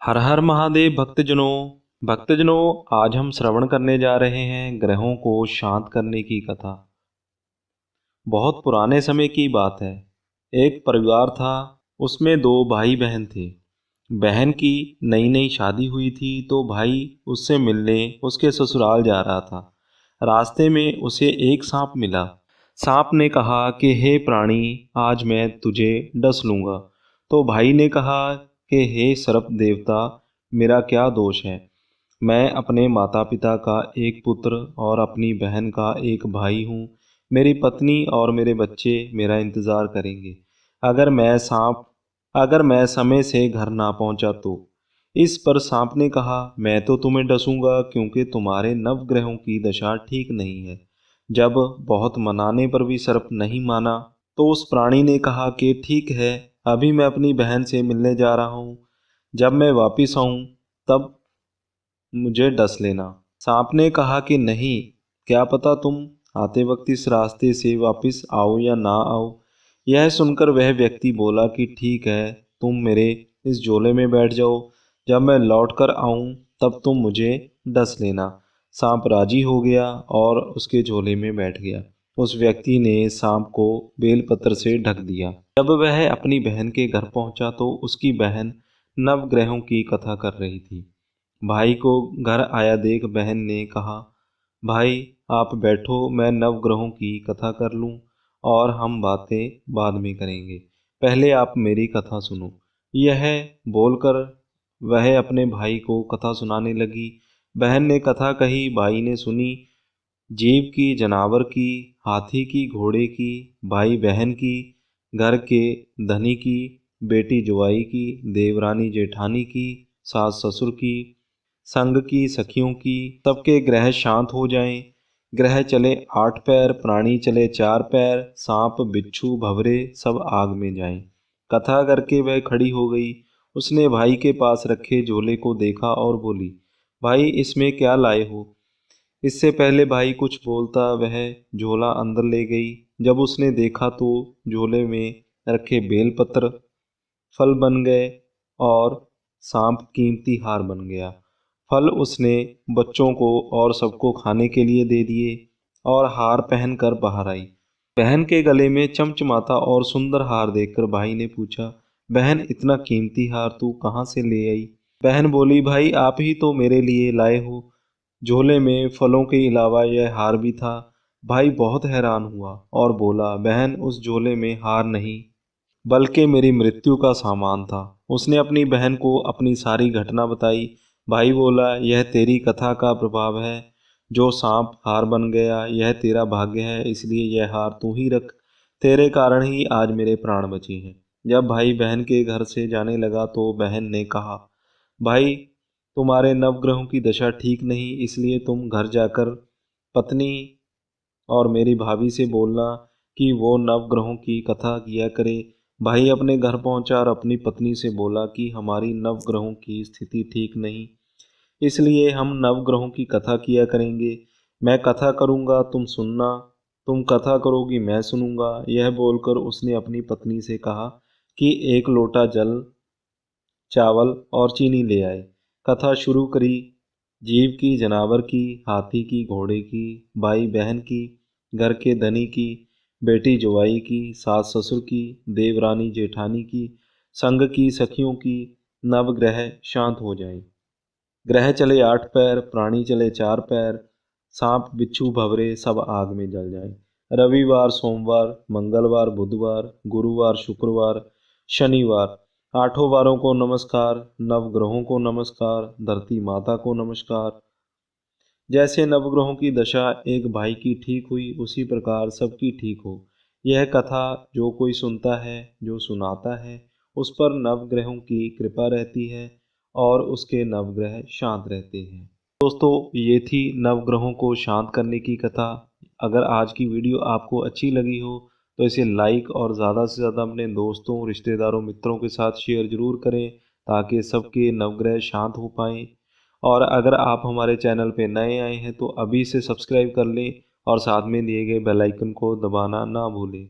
हर हर महादेव भक्तजनों आज हम श्रवण करने जा रहे हैं ग्रहों को शांत करने की कथा। बहुत पुराने समय की बात है। एक परिवार था, उसमें दो भाई बहन थे। बहन की नई नई शादी हुई थी तो भाई उससे मिलने उसके ससुराल जा रहा था। रास्ते में उसे एक सांप मिला। सांप ने कहा कि हे प्राणी, आज मैं तुझे डस लूँगा। तो भाई ने कहा कि हे सर्प देवता, मेरा क्या दोष है। मैं अपने माता पिता का एक पुत्र और अपनी बहन का एक भाई हूँ। मेरी पत्नी और मेरे बच्चे मेरा इंतज़ार करेंगे। अगर मैं समय से घर ना पहुँचा तो। इस पर सांप ने कहा, मैं तो तुम्हें डसूंगा क्योंकि तुम्हारे नवग्रहों की दशा ठीक नहीं है। जब बहुत मनाने पर भी सर्प नहीं माना तो उस प्राणी ने कहा कि ठीक है, अभी मैं अपनी बहन से मिलने जा रहा हूँ। जब मैं वापिस आऊँ तब मुझे डस लेना। सांप ने कहा कि नहीं, क्या पता तुम आते वक्त इस रास्ते से वापस आओ या ना आओ। यह सुनकर वह व्यक्ति बोला कि ठीक है, तुम मेरे इस झोले में बैठ जाओ। जब मैं लौट कर आऊँ तब तुम मुझे डस लेना। सांप राजी हो गया और उसके झोले में बैठ गया। उस व्यक्ति ने सांप को बेलपत्र से ढक दिया। जब वह अपनी बहन के घर पहुंचा तो उसकी बहन नवग्रहों की कथा कर रही थी। भाई को घर आया देख बहन ने कहा, भाई आप बैठो, मैं नवग्रहों की कथा कर लूं और हम बातें बाद में करेंगे। पहले आप मेरी कथा सुनो। यह बोलकर वह अपने भाई को कथा सुनाने लगी। बहन ने कथा कही, भाई ने सुनी। जीव की, जानवर की, हाथी की, घोड़े की, भाई बहन की, घर के धनी की, बेटी जुआई की, देवरानी जेठानी की, सास ससुर की, संग की, सखियों की, सबके ग्रह शांत हो जाएं। ग्रह चले 8 पैर, प्राणी चले 4 पैर, सांप बिच्छू भंवरे सब आग में जाएं। कथा करके वह खड़ी हो गई। उसने भाई के पास रखे झोले को देखा और बोली, भाई इसमें क्या लाए हो। इससे पहले भाई कुछ बोलता वह झोला अंदर ले गई। जब उसने देखा तो झोले में रखे बेलपत्र फल बन गए और सांप कीमती हार बन गया। फल उसने बच्चों को और सबको खाने के लिए दे दिए और हार पहनकर बाहर आई। बहन के गले में चमचमाता और सुंदर हार देखकर भाई ने पूछा, बहन इतना कीमती हार तू कहाँ से ले आई। बहन बोली, भाई आप ही तो मेरे लिए लाए हो। झोले में फलों के अलावा यह हार भी था। भाई बहुत हैरान हुआ और बोला, बहन उस झोले में हार नहीं बल्कि मेरी मृत्यु का सामान था। उसने अपनी बहन को अपनी सारी घटना बताई। भाई बोला, यह तेरी कथा का प्रभाव है। जो सांप हार बन गया यह तेरा भाग्य है, इसलिए यह हार तू ही रख। तेरे कारण ही आज मेरे प्राण बचे हैं। जब भाई बहन के घर से जाने लगा तो बहन ने कहा, भाई तुम्हारे नवग्रहों की दशा ठीक नहीं, इसलिए तुम घर जाकर पत्नी और मेरी भाभी से बोलना कि वो नवग्रहों की कथा किया करे। भाई अपने घर पहुंचा और अपनी पत्नी से बोला कि हमारी नवग्रहों की स्थिति ठीक नहीं, इसलिए हम नवग्रहों की कथा किया करेंगे। मैं कथा करूंगा, तुम सुनना। तुम कथा करोगी, मैं सुनूंगा। यह बोलकर उसने अपनी पत्नी से कहा कि एक लोटा जल, चावल और चीनी ले आए। कथा शुरू करी। जीव की, जानवर की, हाथी की, घोड़े की, भाई बहन की, घर के धनी की, बेटी जुआई की, सास ससुर की, देवरानी जेठानी की, संग की, सखियों की, नवग्रह शांत हो जाएं। ग्रह चले 8 पैर, प्राणी चले 4 पैर, सांप बिच्छू भंवरे सब आग में जल जाएं। रविवार, सोमवार, मंगलवार, बुधवार, गुरुवार, शुक्रवार, शनिवार, 8 वारों को नमस्कार, नवग्रहों को नमस्कार, धरती माता को नमस्कार। जैसे नवग्रहों की दशा एक भाई की ठीक हुई उसी प्रकार सबकी ठीक हो। यह कथा जो कोई सुनता है, जो सुनाता है, उस पर नवग्रहों की कृपा रहती है और उसके नवग्रह शांत रहते हैं। दोस्तों, ये थी नवग्रहों को शांत करने की कथा। अगर आज की वीडियो आपको अच्छी लगी हो तो इसे लाइक और ज़्यादा से ज़्यादा अपने दोस्तों, रिश्तेदारों, मित्रों के साथ शेयर ज़रूर करें ताकि सबके नवग्रह शांत हो पाएँ। और अगर आप हमारे चैनल पे नए आए हैं तो अभी से सब्सक्राइब कर लें और साथ में दिए गए बेल आइकन को दबाना ना भूलें।